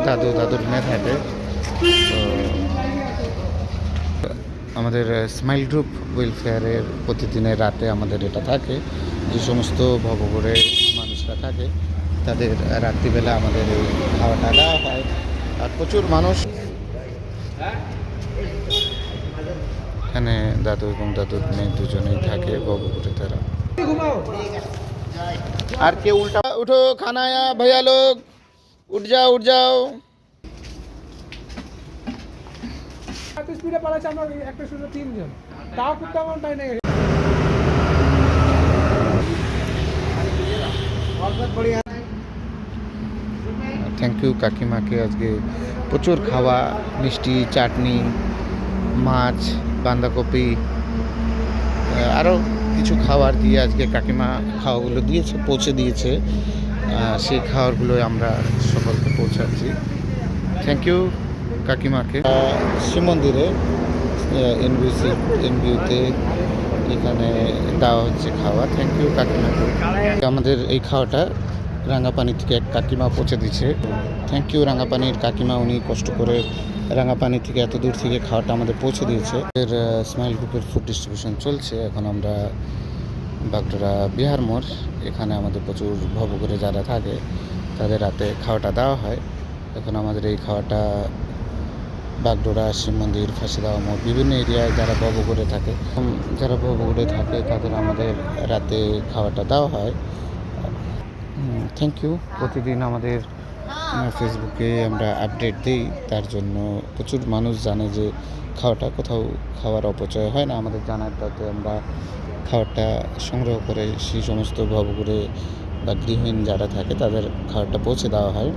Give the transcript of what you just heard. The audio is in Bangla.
দাদুর মেধাতে। তো আমাদের স্মাইল গ্রুপ ওয়েলফেয়ারের প্রতিদিনের রাতে আমাদের এটা থাকে, যে সমস্ত ভবঘুরে মানুষরা থাকে তাদের রাত্রিবেলা আমাদের এই খাওয়াটা দেওয়া হয়। আর প্রচুর মানুষ এখানে দাদু এবং দাদুর মেয়ে দুজনেই থাকে ভবঘুরে তারা। আর কে উল্টা উঠো খানায়া भैया लोग उठ जाओ স্পিডে পালাচ্ছে, আমরা একটা শুধু তিনজন, তাও কিন্তু আমার টাইম নেই। থ্যাংক ইউ কাকিমাকে, আজকে প্রচুর খাওয়া, মিষ্টি, চাটনি, মাছ, বাঁধাকপি, আরও কিছু খাবার দিয়ে আজকে কাকিমা খাওয়াগুলো দিয়েছে, পৌঁছে দিয়েছে। সেই খাবারগুলোই আমরা সকলকে পৌঁছাচ্ছি। থ্যাংক ইউ কাকিমাকে। শিব মন্দিরে এনবিউতে এখানে দেওয়া হচ্ছে খাওয়া। থ্যাংক ইউ কাকিমাকে। আমাদের এই খাওয়াটা রাঙ্গাপানি থেকে এক কাকিমা পৌঁছে দিচ্ছে। থ্যাংক ইউ রাঙ্গাপানির কাকিমা, উনি কষ্ট করে রাঙ্গাপানি থেকে এত দূর থেকে খাওয়াটা আমাদের পৌঁছে দিয়েছে। এর স্মাইল গ্রুপের ফুড ডিস্ট্রিবিউশন চলছে। এখন আমরা বাগডোরা বিহার মোড়, এখানে আমাদের প্রচুর ভবঘুরে যারা থাকে তাদের রাতে খাওয়াটা দেওয়া হয়। এখন আমাদের এই খাওয়াটা বাগডোরা, শিব মন্দির, ফাঁসিদাওয়া মোড়, বিভিন্ন এরিয়ায় যারা ভবঘুরে থাকে তাদের আমাদের রাতে খাওয়াটা দেওয়া হয়। Thank you. প্রতিদিন আমাদের ফেসবুকে আমরা আপডেট দিই, তার জন্য প্রচুর মানুষ জানে যে খাওয়াটা কোথাও খাওয়ার অপচয় হয় না। আমাদের জানার তাতে আমরা খাওয়াটা সংগ্রহ করে সেই সমস্ত ভবঘুরে বা গৃহহীন যারা থাকে তাদের খাওয়াটা পৌঁছে দেওয়া হয়।